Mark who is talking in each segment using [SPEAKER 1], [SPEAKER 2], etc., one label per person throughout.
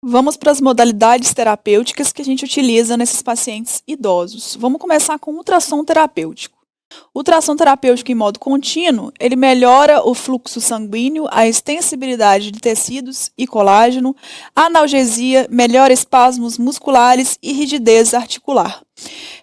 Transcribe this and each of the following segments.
[SPEAKER 1] Vamos para as modalidades terapêuticas que a gente utiliza nesses pacientes idosos. Vamos começar com o ultrassom terapêutico. O ultrassom terapêutico em modo contínuo, ele melhora o fluxo sanguíneo, a extensibilidade de tecidos e colágeno, analgesia, melhora espasmos musculares e rigidez articular.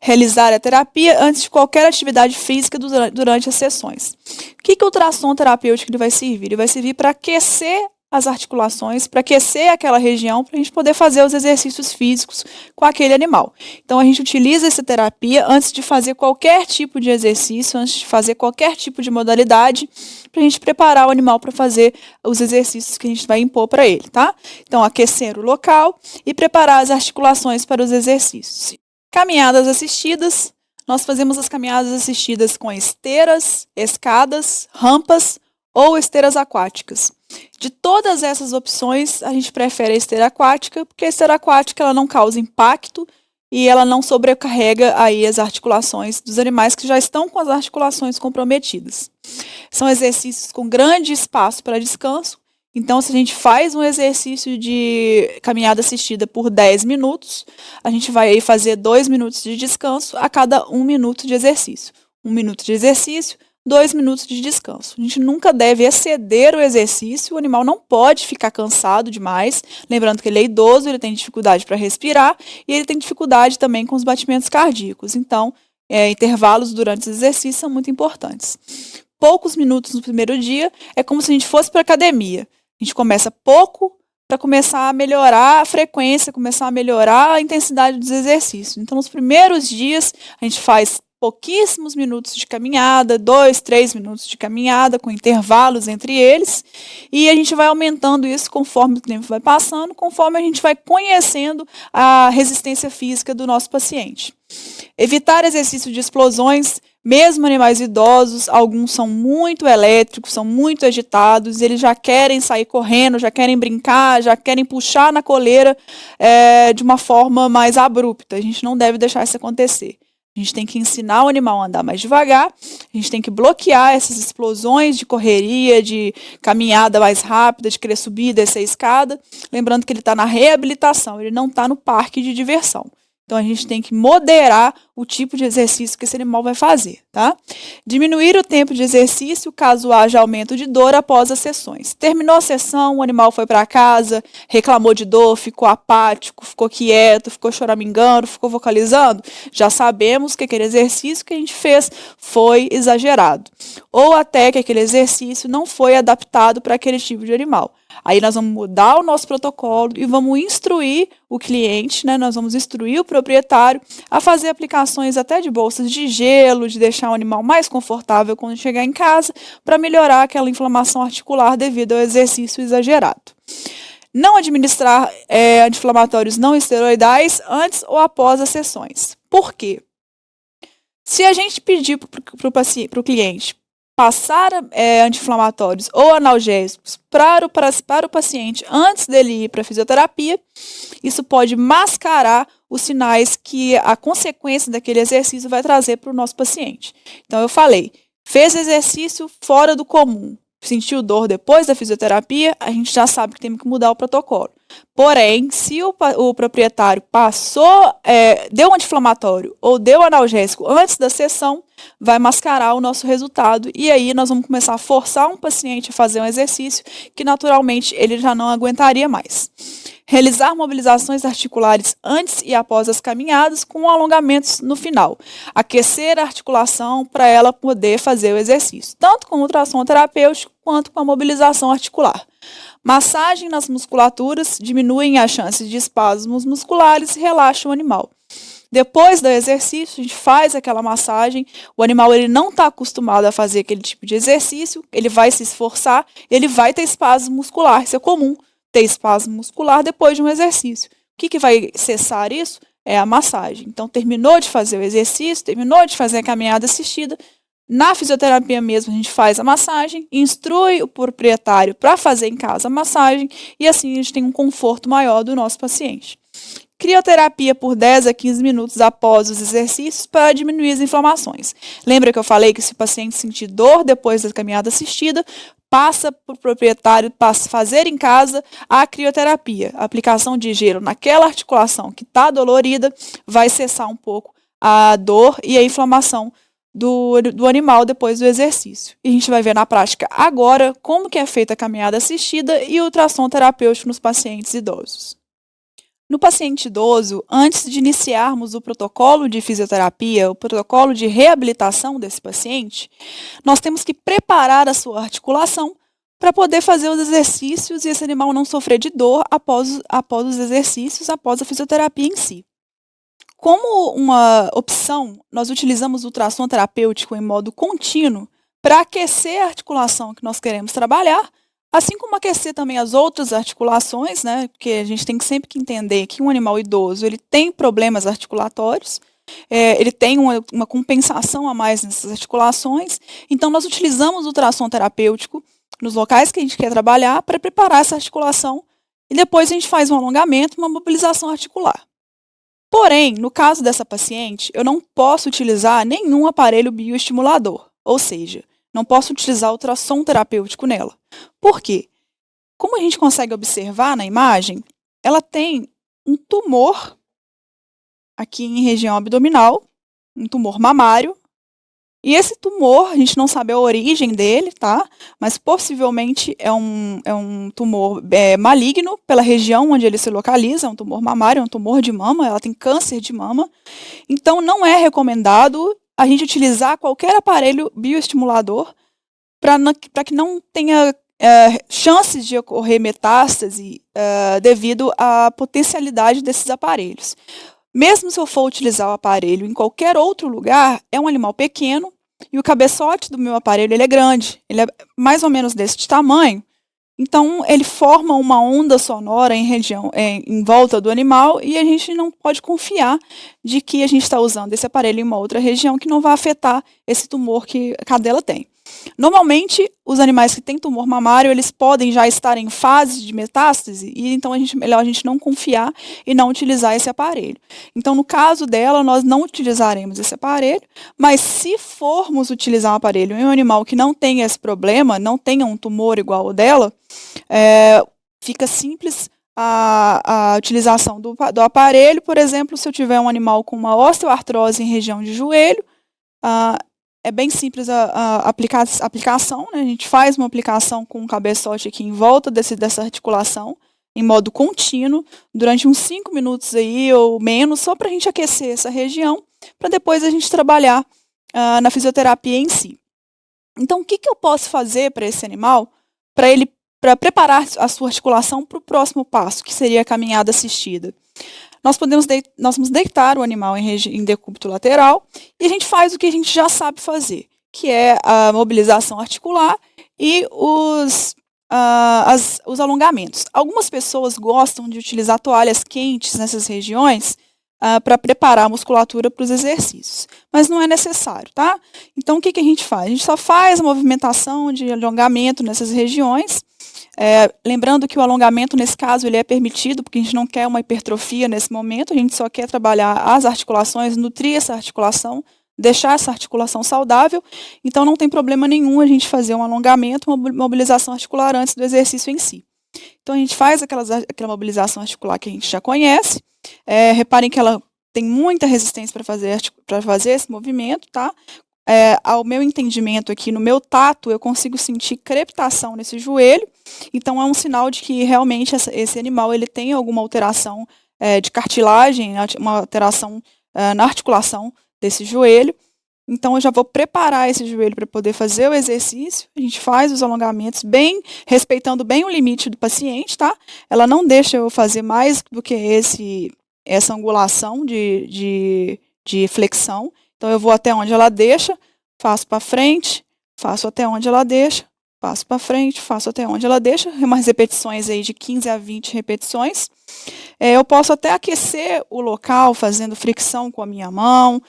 [SPEAKER 1] Realizar a terapia antes de qualquer atividade física durante as sessões. O que o ultrassom terapêutico ele vai servir? Ele vai servir para aquecer as articulações, para aquecer aquela região, para a gente poder fazer os exercícios físicos com aquele animal. Então, a gente utiliza essa terapia antes de fazer qualquer tipo de exercício, antes de fazer qualquer tipo de modalidade, para a gente preparar o animal para fazer os exercícios que a gente vai impor para ele, tá? Então, aquecer o local e preparar as articulações para os exercícios. Caminhadas assistidas. Nós fazemos as caminhadas assistidas com esteiras, escadas, rampas ou esteiras aquáticas. De todas essas opções, a gente prefere a esteira aquática, porque a esteira aquática ela não causa impacto e ela não sobrecarrega aí as articulações dos animais que já estão com as articulações comprometidas. São exercícios com grande espaço para descanso. Então, se a gente faz um exercício de caminhada assistida por 10 minutos, a gente vai aí fazer 2 minutos de descanso a cada 1 minuto de exercício. 1 minuto de exercício, 2 minutos de descanso. A gente nunca deve exceder o exercício, o animal não pode ficar cansado demais. Lembrando que ele é idoso, ele tem dificuldade para respirar e ele tem dificuldade também com os batimentos cardíacos. Então, intervalos durante os exercícios são muito importantes. Poucos minutos no primeiro dia é como se a gente fosse para a academia. A gente começa pouco para começar a melhorar a frequência, começar a melhorar a intensidade dos exercícios. Então, nos primeiros dias, a gente faz pouquíssimos minutos de caminhada, 2, 3 minutos de caminhada, com intervalos entre eles, e a gente vai aumentando isso conforme o tempo vai passando, conforme a gente vai conhecendo a resistência física do nosso paciente. Evitar exercício de explosões, mesmo animais idosos, alguns são muito elétricos, são muito agitados, eles já querem sair correndo, já querem brincar, já querem puxar na coleira de uma forma mais abrupta. A gente não deve deixar isso acontecer. A gente tem que ensinar o animal a andar mais devagar, a gente tem que bloquear essas explosões de correria, de caminhada mais rápida, de querer subir e descer a escada. Lembrando que ele está na reabilitação, ele não está no parque de diversão. Então, a gente tem que moderar o tipo de exercício que esse animal vai fazer, tá? Diminuir o tempo de exercício caso haja aumento de dor após as sessões. Terminou a sessão, o animal foi para casa, reclamou de dor, ficou apático, ficou quieto, ficou choramingando, ficou vocalizando. Já sabemos que aquele exercício que a gente fez foi exagerado. Ou até que aquele exercício não foi adaptado para aquele tipo de animal. Aí nós vamos mudar o nosso protocolo e vamos instruir o cliente, né? Nós vamos instruir o proprietário a fazer aplicações até de bolsas de gelo, de deixar o animal mais confortável quando chegar em casa, para melhorar aquela inflamação articular devido ao exercício exagerado. Não administrar anti-inflamatórios não esteroidais antes ou após as sessões. Por quê? Se a gente pedir para o cliente passar anti-inflamatórios ou analgésicos para o paciente antes dele ir para a fisioterapia, isso pode mascarar os sinais que a consequência daquele exercício vai trazer para o nosso paciente. Então, eu falei, fez exercício fora do comum, sentiu dor depois da fisioterapia, a gente já sabe que tem que mudar o protocolo. Porém, se o proprietário deu um anti-inflamatório ou deu analgésico antes da sessão, vai mascarar o nosso resultado e aí nós vamos começar a forçar um paciente a fazer um exercício que naturalmente ele já não aguentaria mais. Realizar mobilizações articulares antes e após as caminhadas com alongamentos no final. Aquecer a articulação para ela poder fazer o exercício, tanto com o ultrassom terapêutico quanto com a mobilização articular. Massagem nas musculaturas diminuem as chances de espasmos musculares e relaxa o animal. Depois do exercício, a gente faz aquela massagem, o animal ele não está acostumado a fazer aquele tipo de exercício, ele vai se esforçar, ele vai ter espasmo muscular, isso é comum, ter espasmo muscular depois de um exercício. O que vai cessar isso? É a massagem. Então, terminou de fazer o exercício, terminou de fazer a caminhada assistida, na fisioterapia mesmo a gente faz a massagem, instrui o proprietário para fazer em casa a massagem e assim a gente tem um conforto maior do nosso paciente. Crioterapia por 10 a 15 minutos após os exercícios para diminuir as inflamações. Lembra que eu falei que se o paciente sentir dor depois da caminhada assistida, passa para o proprietário fazer em casa a crioterapia. A aplicação de gelo naquela articulação que está dolorida vai cessar um pouco a dor e a inflamação do animal depois do exercício. E a gente vai ver na prática agora como que é feita a caminhada assistida e o ultrassom terapêutico nos pacientes idosos. No paciente idoso, antes de iniciarmos o protocolo de fisioterapia, o protocolo de reabilitação desse paciente, nós temos que preparar a sua articulação para poder fazer os exercícios e esse animal não sofrer de dor após os exercícios, após a fisioterapia em si. Como uma opção, nós utilizamos o ultrassom terapêutico em modo contínuo para aquecer a articulação que nós queremos trabalhar, assim como aquecer também as outras articulações, né? Porque a gente tem sempre que entender que um animal idoso ele tem problemas articulatórios, ele tem uma compensação a mais nessas articulações. Então, nós utilizamos o ultrassom terapêutico nos locais que a gente quer trabalhar para preparar essa articulação e depois a gente faz um alongamento, uma mobilização articular. Porém, no caso dessa paciente, eu não posso utilizar nenhum aparelho bioestimulador, ou seja, não posso utilizar ultrassom terapêutico nela. Por quê? Como a gente consegue observar na imagem, ela tem um tumor aqui em região abdominal, um tumor mamário, e esse tumor, a gente não sabe a origem dele, tá? Mas possivelmente é um tumor maligno pela região onde ele se localiza, é um tumor mamário, é um tumor de mama, ela tem câncer de mama. Então, não é recomendado a gente utilizar qualquer aparelho bioestimulador para que não tenha chances de ocorrer metástase devido à potencialidade desses aparelhos. Mesmo se eu for utilizar o aparelho em qualquer outro lugar, é um animal pequeno e o cabeçote do meu aparelho ele é grande. Ele é mais ou menos desse tamanho. Então, ele forma uma onda sonora em volta do animal e a gente não pode confiar de que a gente está usando esse aparelho em uma outra região que não vai afetar esse tumor que a cadela tem. Normalmente, os animais que têm tumor mamário, eles podem já estar em fase de metástase e então melhor a gente não confiar e não utilizar esse aparelho. Então, no caso dela, nós não utilizaremos esse aparelho, mas se formos utilizar um aparelho em um animal que não tenha esse problema, não tenha um tumor igual ao dela, fica simples a utilização do aparelho. Por exemplo, se eu tiver um animal com uma osteoartrose em região de joelho, é bem simples a aplicação, né? A gente faz uma aplicação com um cabeçote aqui em volta dessa articulação, em modo contínuo, durante uns 5 minutos aí ou menos, só para a gente aquecer essa região, para depois a gente trabalhar na fisioterapia em si. Então, o que eu posso fazer para esse animal, para preparar a sua articulação para o próximo passo, que seria a caminhada assistida? Nós vamos deitar o animal em decúbito lateral e a gente faz o que a gente já sabe fazer, que é a mobilização articular e os alongamentos. Algumas pessoas gostam de utilizar toalhas quentes nessas regiões para preparar a musculatura para os exercícios, mas não é necessário, tá? Então, o que a gente faz? A gente só faz a movimentação de alongamento nessas regiões. Lembrando que o alongamento, nesse caso, ele é permitido, porque a gente não quer uma hipertrofia nesse momento, a gente só quer trabalhar as articulações, nutrir essa articulação, deixar essa articulação saudável, então não tem problema nenhum a gente fazer um alongamento, uma mobilização articular antes do exercício em si. Então a gente faz aquela mobilização articular que a gente já conhece, reparem que ela tem muita resistência para fazer esse movimento, tá? Ao meu entendimento aqui, no meu tato, eu consigo sentir crepitação nesse joelho, então é um sinal de que realmente esse animal ele tem alguma alteração de cartilagem, uma alteração na articulação desse joelho. Então eu já vou preparar esse joelho para poder fazer o exercício. A gente faz os alongamentos respeitando bem o limite do paciente, tá? Ela não deixa eu fazer mais do que essa angulação de flexão. Então, eu vou até onde ela deixa, faço para frente, faço até onde ela deixa, passo para frente, faço até onde ela deixa, umas repetições aí de 15 a 20 repetições. Eu posso até aquecer o local fazendo fricção com a minha mão,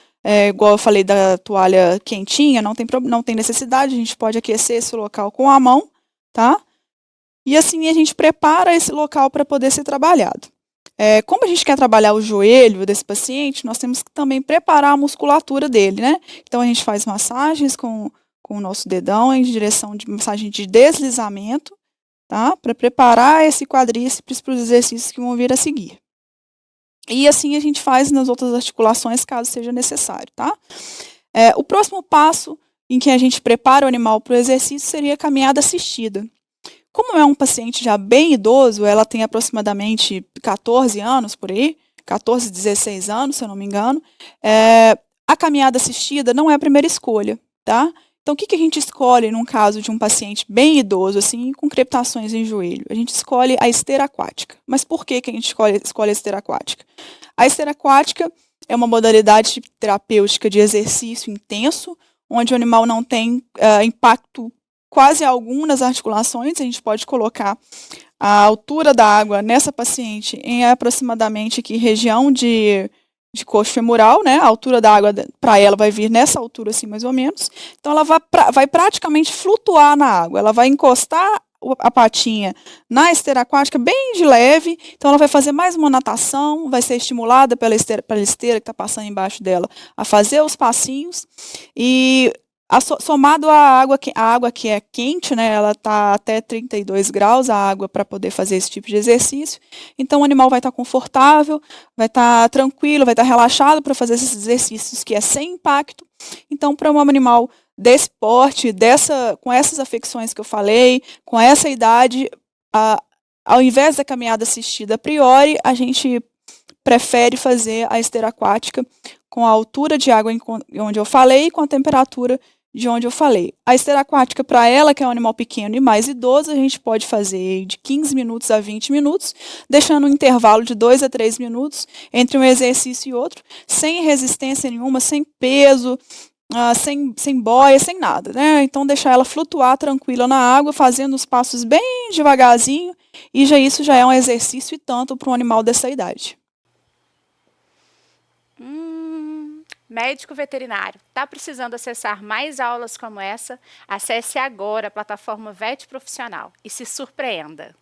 [SPEAKER 1] igual eu falei da toalha quentinha, não tem necessidade, a gente pode aquecer esse local com a mão, tá? E assim a gente prepara esse local para poder ser trabalhado. Como a gente quer trabalhar o joelho desse paciente, nós temos que também preparar a musculatura dele, né? Então a gente faz massagens com o nosso dedão em direção de massagem de deslizamento, tá? Para preparar esse quadríceps para os exercícios que vão vir a seguir. E assim a gente faz nas outras articulações, caso seja necessário, tá? O próximo passo em que a gente prepara o animal para o exercício seria a caminhada assistida. Como é um paciente já bem idoso, ela tem aproximadamente 14 anos por aí, 14, 16 anos, se eu não me engano, a caminhada assistida não é a primeira escolha, tá? Então, o que a gente escolhe num caso de um paciente bem idoso, assim, com crepitações em joelho? A gente escolhe a esteira aquática. Mas por que a gente escolhe a esteira aquática? A esteira aquática é uma modalidade terapêutica de exercício intenso, onde o animal não tem impacto quase algum nas articulações. A gente pode colocar a altura da água nessa paciente em aproximadamente aqui região de coxo femoral, né? A altura da água para ela vai vir nessa altura assim mais ou menos. Então ela vai praticamente flutuar na água. Ela vai encostar a patinha na esteira aquática bem de leve, então ela vai fazer mais uma natação, vai ser estimulada pela esteira que está passando embaixo dela a fazer os passinhos, e somado à água que é quente, né, ela está até 32 graus, a água, para poder fazer esse tipo de exercício. Então o animal vai estar confortável, vai estar tranquilo, vai estar relaxado para fazer esses exercícios que é sem impacto. Então, para um animal desse porte, com essas afecções que eu falei, com essa idade, ao invés da caminhada assistida a priori, a gente prefere fazer a esteira aquática com a altura de água onde eu falei e com a temperatura de onde eu falei. A esteira aquática, para ela, que é um animal pequeno e mais idoso, a gente pode fazer de 15 minutos a 20 minutos, deixando um intervalo de 2 a 3 minutos entre um exercício e outro, sem resistência nenhuma, sem peso, sem boia, sem nada, né? Então deixar ela flutuar tranquila na água, fazendo os passos bem devagarzinho, e isso já é um exercício e tanto para um animal dessa idade.
[SPEAKER 2] Médico veterinário, está precisando acessar mais aulas como essa? Acesse agora a plataforma VET Profissional e se surpreenda!